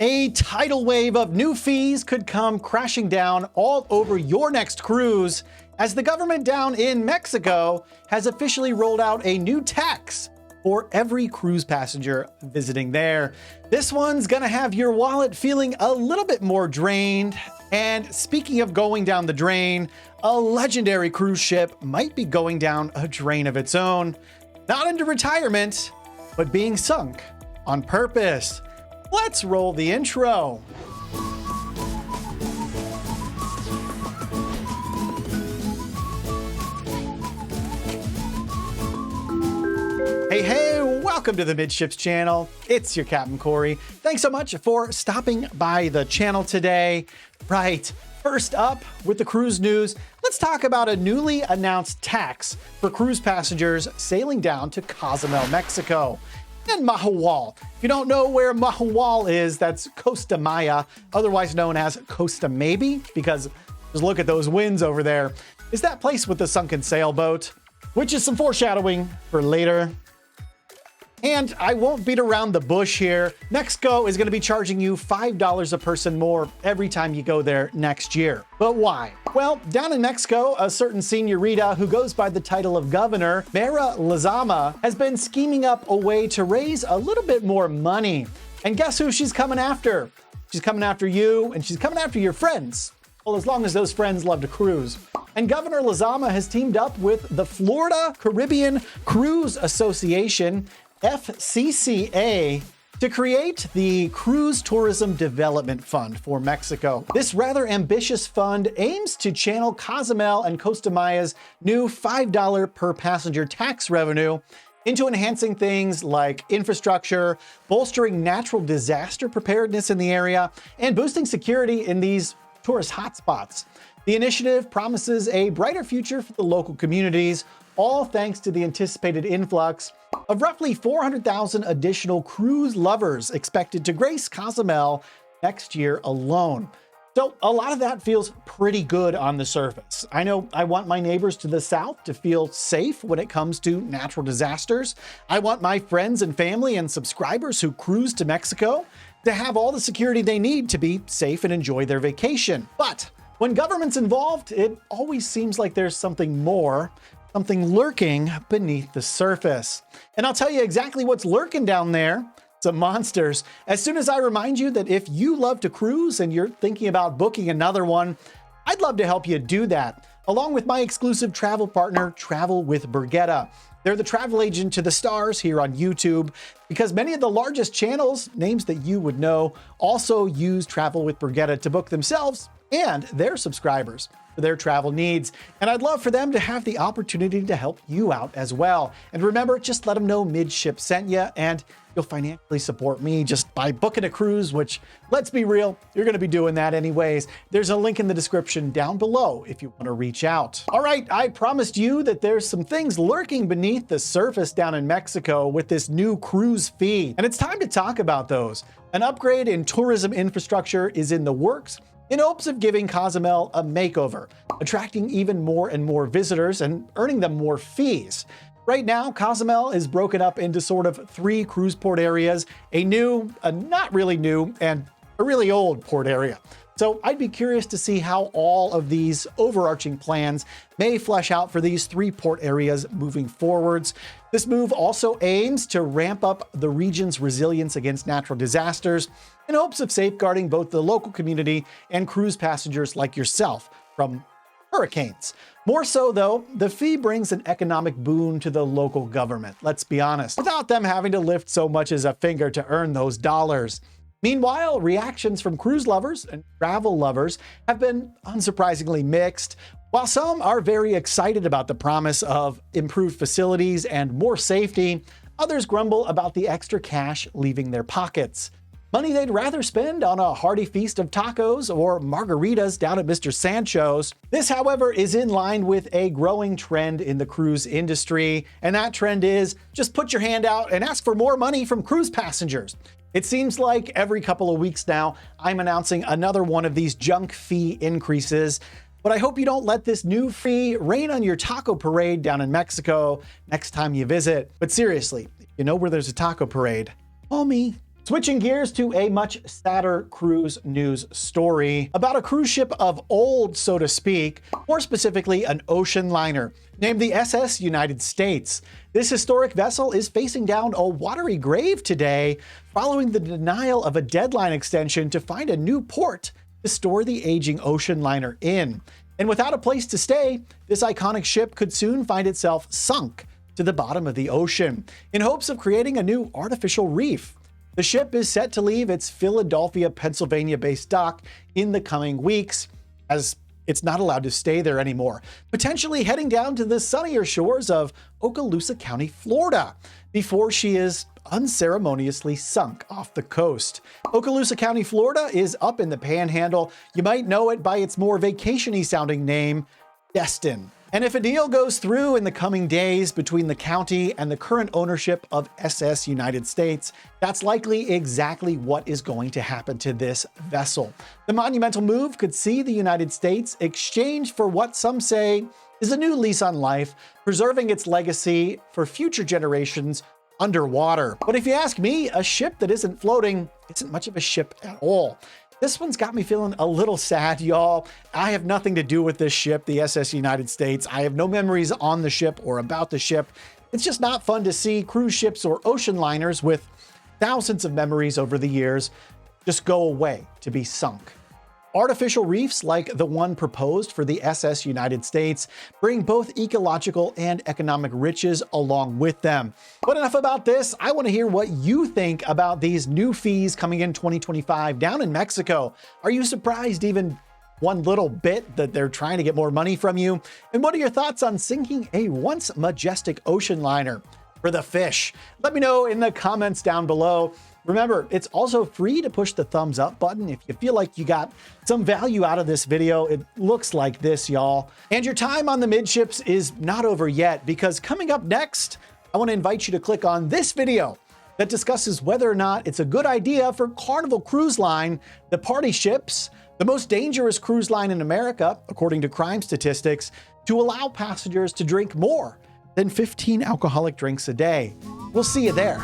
A tidal wave of new fees could come crashing down all over your next cruise as the government down in Mexico has officially rolled out a new tax for every cruise passenger visiting there. This one's gonna have your wallet feeling a little bit more drained. And speaking of going down the drain, a legendary cruise ship might be going down a drain of its own. Not into retirement, but being sunk on purpose. Let's roll the intro. Hey, welcome to the Midships channel. It's your Captain Corey. Thanks so much for stopping by the channel today. Right, first up with the cruise news, let's talk about a newly announced tax for cruise passengers sailing down to Cozumel, Mexico. And Mahahual. If you don't know where Mahahual is, that's Costa Maya, otherwise known as Costa Maybe, because just look at those winds over there. Is that place with the sunken sailboat, which is some foreshadowing for later. And I won't beat around the bush here. Mexico is going to be charging you $5 a person more every time you go there next year. But why? Well, down in Mexico, a certain señorita who goes by the title of governor, Mara Lezama, has been scheming up a way to raise a little bit more money. And guess who she's coming after? She's coming after you, and she's coming after your friends. Well, as long as those friends love to cruise. And Governor Lezama has teamed up with the Florida Caribbean Cruise Association, FCCA, to create the Cruise Tourism Development Fund for Mexico. This rather ambitious fund aims to channel Cozumel and Costa Maya's new $5 per passenger tax revenue into enhancing things like infrastructure, bolstering natural disaster preparedness in the area, and boosting security in these tourist hotspots. The initiative promises a brighter future for the local communities, all thanks to the anticipated influx of roughly 400,000 additional cruise lovers expected to grace Cozumel next year alone. So a lot of that feels pretty good on the surface. I know I want my neighbors to the south to feel safe when it comes to natural disasters. I want my friends and family and subscribers who cruise to Mexico to have all the security they need to be safe and enjoy their vacation. But when government's involved, it always seems like there's something more, something lurking beneath the surface. And I'll tell you exactly what's lurking down there. Some monsters. As soon as I remind you that if you love to cruise and you're thinking about booking another one, I'd love to help you do that, along with my exclusive travel partner, Travel with Brigetta. They're the travel agent to the stars here on YouTube, because many of the largest channels, names that you would know, also use Travel with Brigetta to book themselves and their subscribers for their travel needs. And I'd love for them to have the opportunity to help you out as well. And remember, just let them know Midships sent you, and you'll financially support me just by booking a cruise, which, let's be real, you're going to be doing that anyways. There's a link in the description down below if you want to reach out. All right, I promised you that there's some things lurking beneath the surface down in Mexico with this new cruise fee, and it's time to talk about those. An upgrade in tourism infrastructure is in the works, in hopes of giving Cozumel a makeover, attracting even more and more visitors and earning them more fees. Right now, Cozumel is broken up into sort of three cruise port areas, a new, a not really new, and a really old port area. So I'd be curious to see how all of these overarching plans may flesh out for these three port areas moving forwards. This move also aims to ramp up the region's resilience against natural disasters in hopes of safeguarding both the local community and cruise passengers like yourself from hurricanes. More so though, the fee brings an economic boon to the local government, let's be honest, without them having to lift so much as a finger to earn those dollars. Meanwhile, reactions from cruise lovers and travel lovers have been unsurprisingly mixed. While some are very excited about the promise of improved facilities and more safety, others grumble about the extra cash leaving their pockets. Money they'd rather spend on a hearty feast of tacos or margaritas down at Mr. Sancho's. This, however, is in line with a growing trend in the cruise industry, and that trend is just put your hand out and ask for more money from cruise passengers. It seems like every couple of weeks now, I'm announcing another one of these junk fee increases, but I hope you don't let this new fee rain on your taco parade down in Mexico next time you visit. But seriously, if you know where there's a taco parade, call me. Switching gears to a much sadder cruise news story about a cruise ship of old, so to speak, more specifically an ocean liner named the SS United States. This historic vessel is facing down a watery grave today following the denial of a deadline extension to find a new port to store the aging ocean liner in. And without a place to stay, this iconic ship could soon find itself sunk to the bottom of the ocean in hopes of creating a new artificial reef. The ship is set to leave its Philadelphia, Pennsylvania-based dock in the coming weeks, as it's not allowed to stay there anymore, potentially heading down to the sunnier shores of Okaloosa County, Florida, before she is unceremoniously sunk off the coast. Okaloosa County, Florida is up in the Panhandle. You might know it by its more vacation-y sounding name, Destin. And if a deal goes through in the coming days between the county and the current ownership of SS United States, that's likely exactly what is going to happen to this vessel. The monumental move could see the United States exchange for what some say is a new lease on life, preserving its legacy for future generations underwater. But if you ask me, a ship that isn't floating isn't much of a ship at all. This one's got me feeling a little sad, y'all. I have nothing to do with this ship, the SS United States. I have no memories on the ship or about the ship. It's just not fun to see cruise ships or ocean liners with thousands of memories over the years just go away to be sunk. Artificial reefs like the one proposed for the SS United States bring both ecological and economic riches along with them. But enough about this. I want to hear what you think about these new fees coming in 2025 down in Mexico. Are you surprised even one little bit that they're trying to get more money from you? And what are your thoughts on sinking a once majestic ocean liner for the fish? Let me know in the comments down below. Remember, it's also free to push the thumbs up button if you feel like you got some value out of this video. It looks like this, y'all. And your time on the Midships is not over yet, because coming up next, I want to invite you to click on this video that discusses whether or not it's a good idea for Carnival Cruise Line, the party ships, the most dangerous cruise line in America, according to crime statistics, to allow passengers to drink more than 15 alcoholic drinks a day. We'll see you there.